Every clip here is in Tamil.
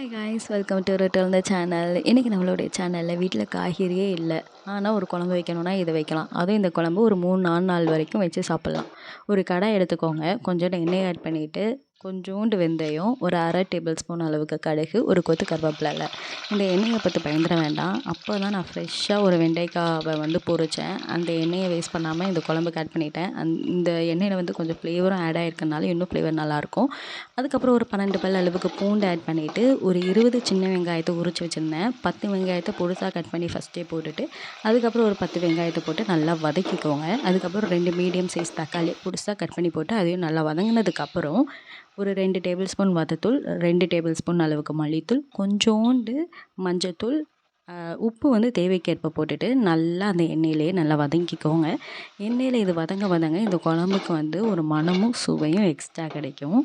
Hi guys, welcome to Uruttu Ulunthu channel. இன்றைக்கி நம்மளுடைய சேனலில் வீட்டில் காய்கறியே இல்லை, ஆனால் ஒரு குழம்பு வைக்கணும்னா இதை வைக்கலாம். அதுவும் இந்த குழம்பு ஒரு 3-4 நாள் வரைக்கும் வச்சு சாப்பிட்லாம். ஒரு கடாய் எடுத்துக்கோங்க, கொஞ்சோண்டு எண்ணெய் ஆட் பண்ணிவிட்டு கொஞ்சோண்டு வெந்தயம், ஒரு அரை டேபிள் ஸ்பூன் அளவுக்கு கடுகு, ஒரு கொத்து கருவேப்பிலை. இந்த எண்ணெயை பற்றி பயந்துட வேண்டாம். அப்போ தான் நான் ஃப்ரெஷ்ஷாக ஒரு வெண்டைக்காவை பொரித்தேன். அந்த எண்ணெயை வேஸ்ட் பண்ணாமல் இந்த குழம்புக்கு ஆட் பண்ணிட்டேன். இந்த எண்ணெயில் கொஞ்சம் ஃப்ளேவரும் ஆட் ஆகிருக்கனால இன்னும் ஃப்ளேவர் நல்லாயிருக்கும். அதுக்கப்புறம் ஒரு 12 பல் அளவுக்கு பூண்டு ஆட் பண்ணிவிட்டு ஒரு 20 சின்ன வெங்காயத்தை உரித்து வச்சுருந்தேன். 10 வெங்காயத்தை பொடிசாக கட் பண்ணி ஃபஸ்ட்டே போட்டுட்டு அதுக்கப்புறம் ஒரு 10 வெங்காயத்தை போட்டு நல்லா வதக்கிக்கோங்க. அதுக்கப்புறம் 2 மீடியம் சைஸ் தக்காளி பொடிசாக கட் பண்ணி போட்டு அதையும் நல்லா வதங்கினதுக்கப்புறம் ஒரு 2 டேபிள் ஸ்பூன் வத்தத்தூள், 2 டேபிள் ஸ்பூன் அளவுக்கு மல்லித்தூள், கொஞ்சோண்டு மஞ்சத்தூள், உப்பு தேவைக்கேற்ப போட்டுட்டு நல்லா அந்த எண்ணெயிலேயே நல்லா வதக்கிக்கோங்க. எண்ணெயில் இது வதங்க இந்த குழம்புக்கு ஒரு மணமும் சுவையும் எக்ஸ்ட்ரா கிடைக்கும்.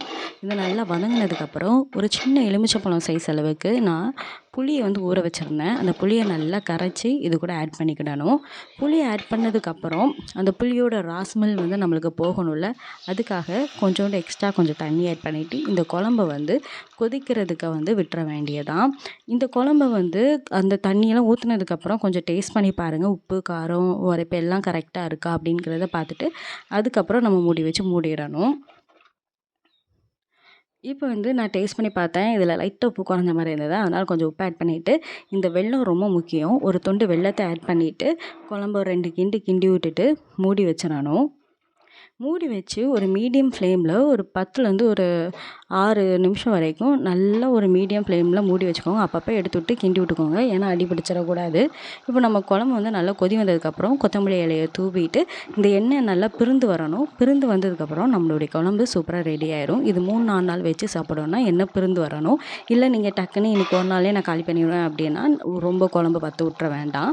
இதை நல்லா வதங்கினதுக்கப்புறம் ஒரு சின்ன எலுமிச்சைப்பழம் சைஸ் அளவுக்கு நான் புளியை ஊற வச்சுருந்தேன். அந்த புளியை நல்லா கரைச்சி இது கூட ஆட் பண்ணிக்கிடணும். புளியை ஆட் பண்ணதுக்கப்புறம் அந்த புளியோட ராஸ்மெல் நம்மளுக்கு போகணும்ல, அதுக்காக கொஞ்சோண்டு எக்ஸ்ட்ரா கொஞ்சம் தண்ணி ஆட் பண்ணிவிட்டு இந்த குழம்ப கொதிக்கிறதுக்கு விட்டுற வேண்டியதான். இந்த குழம்ப அந்த தண்ணியெல்லாம் ஊற்றுனதுக்கப்புறம் கொஞ்சம் டேஸ்ட் பண்ணி பாருங்கள். உப்பு, காரம், உரைப்பு எல்லாம் கரெக்டாக இருக்கா அப்படிங்கிறத பார்த்துட்டு அதுக்கப்புறம் நம்ம மூடி வச்சு மூடிடணும். இப்போ நான் டேஸ்ட் பண்ணி பார்த்தேன். இதில் லைட்டாக உப்பு குறைஞ்ச மாதிரி இருந்தது. அதனால் கொஞ்சம் உப்பு ஆட் பண்ணிவிட்டு, இந்த வெல்லம் ரொம்ப முக்கியம். ஒரு துண்டு வெல்லத்தை ஆட் பண்ணிவிட்டு குழம்ப ஒரு 2 கிண்டி விட்டுட்டு மூடி வச்சிடணும். மூடி வச்சு ஒரு மீடியம் ஃப்ளேமில் ஒரு 10லேருந்து ஒரு 6 நிமிஷம் வரைக்கும் நல்லா ஒரு மீடியம் ஃப்ளேமில் மூடி வச்சுக்கோங்க. அப்பப்போ எடுத்து விட்டு கிண்டி விட்டுக்கோங்க, ஏன்னா அடி பிடிச்சிடக்கூடாது. இப்போ நம்ம குழம்பு நல்லா கொதி வந்ததுக்கப்புறம் கொத்தமல்லி இலையை தூவிட்டு இந்த எண்ணெய் நல்லா பிரிந்து வரணும். பிரிந்து வந்ததுக்கப்புறம் நம்மளுடைய குழம்பு சூப்பராக ரெடி ஆயிரும். இது 3-4 நாள் வச்சு சாப்பிடணும்னா எண்ணெய் பிரிந்து வரணும். இல்லை நீங்கள் டக்குன்னு இன்றைக்கி ஒரு நாளே நான் காலி பண்ணிடுவேன் அப்படின்னா ரொம்ப குழம்பு வற்ற விட்டுற வேண்டாம்.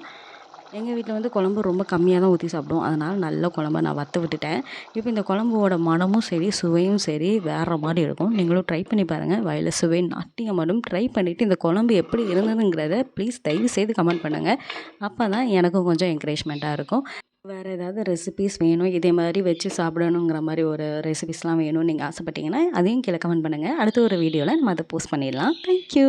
எங்கள் வீட்டில் குழம்பு ரொம்ப கம்மியாக தான் ஊற்றி சாப்பிடுவோம். அதனால் நல்ல குழம்ப நான் வற்ற விட்டுட்டேன். இப்போ இந்த குழம்போட மணமும் சரி, சுவையும் சரி வேறு மாதிரி இருக்கும். நீங்களும் ட்ரை பண்ணி பாருங்கள். வயலில் சுவை நாட்டியமாடும். ட்ரை பண்ணிவிட்டு இந்த குழம்பு எப்படி இருந்ததுங்கிறத ப்ளீஸ் தயவு செய்து கமெண்ட் பண்ணுங்கள். அப்போ தான் எனக்கும் கொஞ்சம் என்கரேஜ்மெண்ட்டாக இருக்கும். வேறு ஏதாவது ரெசிபீஸ் வேணும், இதே மாதிரி வச்சு சாப்பிடணுங்கிற மாதிரி ஒரு ரெசிபீஸ்லாம் வேணும்னு நீங்கள் ஆசைப்பட்டீங்கன்னா அதையும் கீழே கமெண்ட் பண்ணுங்கள். அடுத்த ஒரு வீடியோவில் நம்ம அதை போஸ்ட் பண்ணிடலாம். தேங்க்யூ.